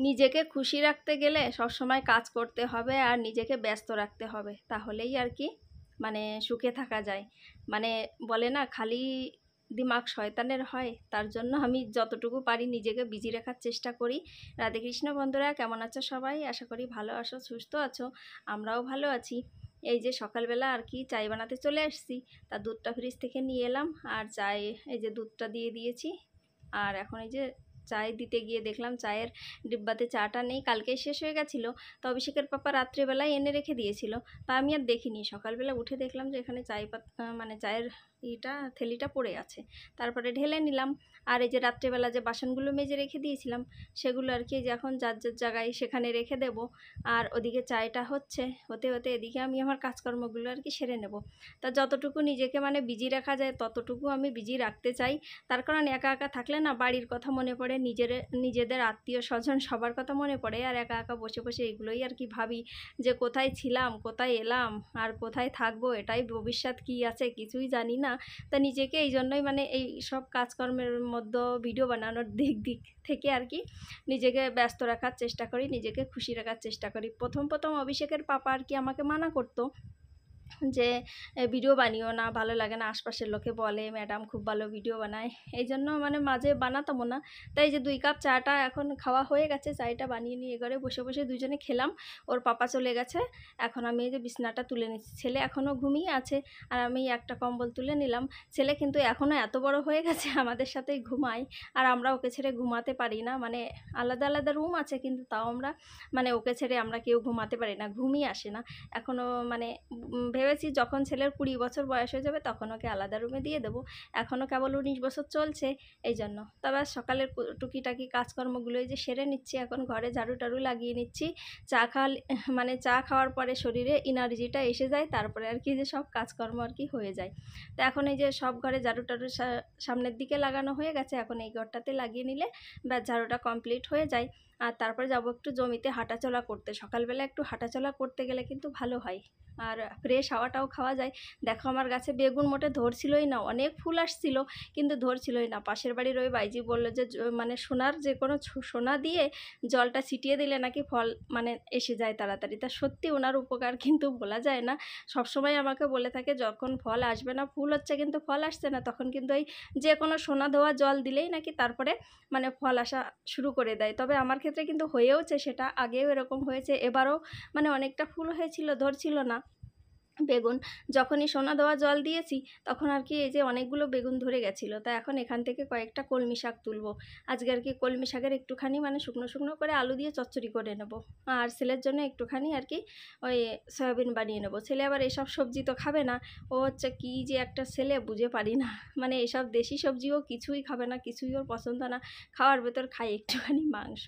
নিজেকে খুশি রাখতে গেলে সবসময় কাজ করতে হবে আর নিজেকে ব্যস্ত রাখতে হবে, তাহলেই আর কি মানে সুখে থাকা যায়। মানে বলে না, খালি দিমাগ শয়তানের হয়, তার জন্য আমি যতটুকু পারি নিজেকে বিজি রাখার চেষ্টা করি। রাধেকৃষ্ণ বন্ধুরা, কেমন আছো সবাই? আশা করি ভালো আছো, সুস্থ আছো। আমরাও ভালো আছি। এই যে সকালবেলা আর কি চাই বানাতে চলে আসছি, তা দুধটা ফ্রিজ থেকে নিয়ে এলাম আর চাই এই যে দুধটা দিয়ে দিয়েছি। আর এখন এই যে চায় দিতে গিয়ে দেখলাম চায়ের ডিব্বাতে চাটা নেই, কালকেই শেষ হয়ে গেছিলো। তো অভিষেকের পাপা রাত্রেবেলায় এনে রেখে দিয়েছিল, তা আমি আর দেখিনি। সকালবেলা উঠে দেখলাম যে এখানে মানে চায়ের থেলিটা পড়ে আছে। তারপরে ঢেলে নিলাম। আর এই যে রাত্রেবেলা যে বাসনগুলো মেজে রেখে দিয়েছিলাম সেগুলো আর কি যে এখন যার যার জায়গায় সেখানে রেখে দেব। আর ওদিকে চায়টা হতে হতে এদিকে আমি আমার কাজকর্মগুলো আর কি সেরে নেব। তা যতটুকু নিজেকে মানে বিজি রাখা যায় ততটুকু আমি বিজি রাখতে চাই। তার কারণ একা একা থাকলে না বাড়ির কথা মনে পড়ে, নিজেদের আত্মীয় স্বজন সবার কথা মনে পড়ে। আর একা একা বসে বসে এগুলোই আর কি ভাবি যে কোথায় ছিলাম, কোথায় এলাম, আর কোথায় থাকবো, এটাই ভবিষ্যৎ কী আছে কিছুই জানি না। তা নিজেকে এই জন্যই মানে এই সব কাজকর্মের মধ্যে ভিডিও বানানোর দিক থেকে আর কি নিজেকে ব্যস্ত রাখার চেষ্টা করি, নিজেকে খুশি রাখার চেষ্টা করি। প্রথম অভিষেকের পাপা আর কি আমাকে মানা করতো যে ভিডিও বানিও না, ভালো লাগে না, আশপাশের লোকে বলে ম্যাডাম খুব ভালো ভিডিও বানায়। এই জন্য মানে মাঝে বানাতামও না। তাই যে 2 কাপ চাটা এখন খাওয়া হয়ে গেছে, চায়টা বানিয়ে নিয়ে ঘরে বসে বসে দুজনে খেলাম। ওর পাপা চলে গেছে, এখন আমি এই যে বিছনাটা তুলে নিচ্ছি। ছেলে এখনও ঘুমিয়ে আছে আর আমি একটা কম্বল তুলে নিলাম। ছেলে কিন্তু এখনও এত বড় হয়ে গেছে, আমাদের সাথেই ঘুমায়। আর আমরা ওকে ছেড়ে ঘুমাতে পারি না, মানে আলাদা আলাদা রুম আছে কিন্তু তাও আমরা মানে ওকে ছেড়ে আমরা কেউ ঘুমাতে পারি না, ঘুমই আসে না। এখনও মানে ভেবেছি যখন ছেলের 20 বছর বয়স হয়ে যাবে তখন ওকে আলাদা রুমে দিয়ে দেবো। এখনও কেবল 19 বছর চলছে, এই জন্য। তবে সকালের টুকিটাকি কাজকর্মগুলোই যে সেরে নিচ্ছি, এখন ঘরে ঝাড়ু টাড়ু লাগিয়ে নিচ্ছি। মানে চা খাওয়ার পরে শরীরে এনার্জিটা এসে যায়, তারপরে আর কি যে সব কাজকর্ম আর কি হয়ে যায়। তো এখন এই যে সব ঘরে ঝাড়ু টাড়ু সামনের দিকে লাগানো হয়ে গেছে, এখন এই ঘরটাতে লাগিয়ে নিলে ব্যাস ঝাড়ুটা কমপ্লিট হয়ে যায়। আর তারপরে যাবো একটু জমিতে হাঁটাচলা করতে। সকালবেলা একটু হাঁটাচলা করতে গেলে কিন্তু ভালো হয় আর ফ্রেশ হাওয়াটাও খাওয়া যায়। দেখো আমার গাছে বেগুন মোটে ধরছিলই না, অনেক ফুল আসছিল কিন্তু ধরছিলই না। পাশের বাড়ির ওই বাইজি বললো যে মানে সোনার যে কোনো সোনা দিয়ে জলটা ছিটিয়ে দিলে নাকি ফল মানে এসে যায় তাড়াতাড়ি। তা সত্যি ওনার উপকার কিন্তু বলা যায় না। সবসময় আমাকে বলে থাকে যখন ফল আসবে না, ফুল হচ্ছে কিন্তু ফল আসছে না, তখন কিন্তু এই যে কোনো সোনা ধোয়া জল দিলেই নাকি তারপরে মানে ফল আসা শুরু করে দেয়। তবে আমার ক্ষেত্রে কিন্তু হয়েওছে সেটা, আগেও এরকম হয়েছে, এবারও মানে অনেকটা ফুল হয়েছিল, ধরছিল না বেগুন। যখনই সোনা দেওয়া জল দিয়েছি তখন আর কি এই যে অনেকগুলো বেগুন ধরে গেছিলো। তা এখন এখান থেকে কয়েকটা কলমি শাক তুলবো আজকে আর কি। কলমি শাকের একটুখানি মানে শুকনো শুকনো করে আলু দিয়ে চচ্চড়ি করে নেব। আর ছেলের জন্য একটুখানি আর কি ওই সয়াবিন বানিয়ে নেব। ছেলে আবার এসব সবজি তো খাবে না, ও হচ্ছে কী যে একটা ছেলে বুঝে পারি না। মানে এসব দেশি সবজিও কিছুই খাবে না, কিছুই ওর পছন্দ না। খাওয়ার ভেতর খায় একটুখানি মাংস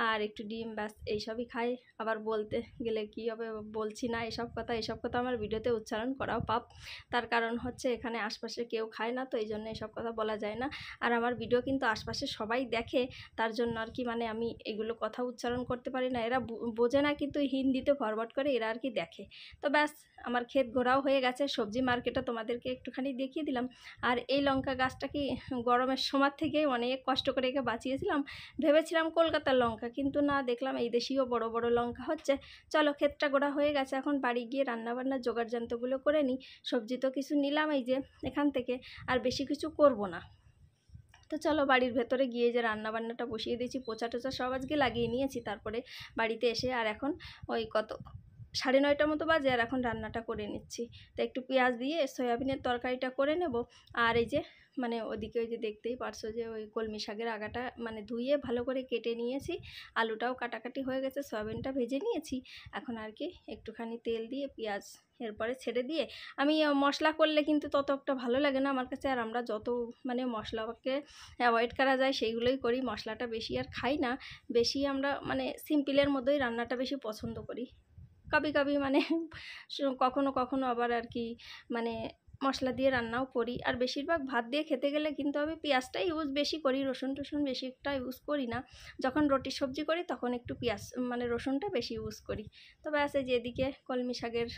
আর একটু ডিম, ব্যাস এইসবই খায়। আবার বলতে গেলে কী হবে, বলছি না এসব কথা আমার ভিডিওতে উচ্চারণ করাও পাপ। তার কারণ হচ্ছে এখানে আশপাশে কেউ খায় না, তো এই জন্য এসব কথা বলা যায় না। আর আমার ভিডিও কিন্তু আশপাশে সবাই দেখে, তার জন্য আর কি মানে আমি এগুলো কথা উচ্চারণ করতে পারি না। এরা বোঝে না কিন্তু হিন্দিতে ফরওয়ার্ড করে এরা আর কি দেখে। তো ব্যাস আমার ক্ষেত ঘোরাও হয়ে গেছে, সবজি মার্কেটটা তোমাদেরকে একটুখানি দেখিয়ে দিলাম। আর এই লঙ্কা গাছটা কি গরমের সময় থেকে অনেক কষ্ট করে একে বাঁচিয়েছিলাম। ভেবেছিলাম কলকাতার লঙ্কা, কিন্তু না, দেখলাম এই দেশীয় বড় বড় লঙ্কা হচ্ছে। চলো ক্ষেতটা ঘোরা হয়ে গেছে, এখন বাড়ি গিয়ে রান্নাবান্নার জোগাড়যন্ত্রগুলো করে নিই। সবজি তো কিছু নিলাম এই যে এখান থেকে, আর বেশি কিছু করব না। তো চলো বাড়ির ভেতরে গিয়ে যে রান্নাবান্নাটা বসিয়ে দিয়েছি, পোচা টোচা সব আজকে লাগিয়ে নিয়েছি। তারপরে বাড়িতে এসে আর এখন ওই 9:30 মতো বাজে, আর এখন রান্নাটা করে নিচ্ছি। তো একটু পেঁয়াজ দিয়ে সয়াবিনের তরকারিটা করে নেব। আর এই যে মানে ওদিকে ওই যে দেখতেই পারছো যে ওই কলমি শাকের আগাটা মানে ধুয়ে ভালো করে কেটে নিয়েছি, আলুটাও কাটাকাটি হয়ে গেছে, সয়াবিনটা ভেজে নিয়েছি। এখন আর কি একটুখানি তেল দিয়ে পেঁয়াজ এরপরে ছেড়ে দিয়ে আমি মশলা করলে কিন্তু তত একটা ভালো লাগে না আমার কাছে। আর আমরা যত মানে মশলাকে অ্যাভয়েড করা যায় সেইগুলোই করি, মশলাটা বেশি আর খাই না। বেশি আমরা মানে সিম্পলের মধ্যেই রান্নাটা বেশি পছন্দ করি। কবি মানে কখনো কখনো আবার আর কি মানে মশলা দিয়ে রান্নাও করি। আর বেশিরভাগ ভাত দিয়ে খেতে গেলে কিন্তু আমি পেঁয়াজটাই ইউজ বেশি করি, রসুন টসুন বেশি একটা ইউজ করি না। যখন রুটির সবজি করি তখন একটু পেঁয়াজ মানে রসুনটা বেশি ইউজ করি। তবে আছে যে এদিকে কলমি শাকের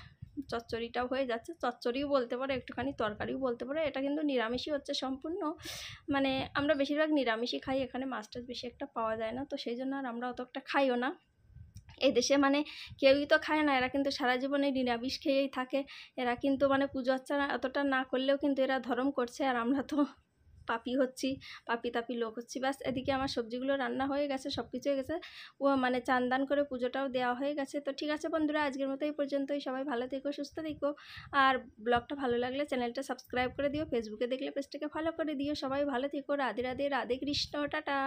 চচ্চড়িটাও হয়ে যাচ্ছে, চচ্চড়িও বলতে পারো, একটুখানি তরকারিও বলতে পারো। এটা কিন্তু নিরামিষই হচ্ছে সম্পূর্ণ, মানে আমরা বেশিরভাগ নিরামিষই খাই, এখানে মাছ টাছ বেশি একটা পাওয়া যায় না, তো সেই জন্য আর আমরা অত একটা খাইও না। এই দেশে মানে কেউই তো খায় না, এরা কিন্তু সারা জীবনে নিরামিষ খেয়েই থাকে। এরা কিন্তু মানে পুজো অর্চনা অতটা না করলেও কিন্তু এরা ধর্ম করছে, আর আমরা তো পাপী হচ্ছি, পাপী তাপী লোক হচ্ছি। ব্যাস, এদিকে আমার সবজিগুলো রান্না হয়ে গেছে, সব কিছু হয়ে গেছে, ও মানে চান দান করে পুজোটাও দেওয়া হয়ে গেছে। তো ঠিক আছে বন্ধুরা, আজকের মতো এই পর্যন্তই। সবাই ভালো থেকো, সুস্থ থেকো, আর ব্লগটা ভালো লাগলে চ্যানেলটা সাবস্ক্রাইব করে দিও, ফেসবুকে দেখলে পেজটাকে ফলো করে দিও। সবাই ভালো থেকো, রাধে রাধে, রাধে কৃষ্ণ, টাটা।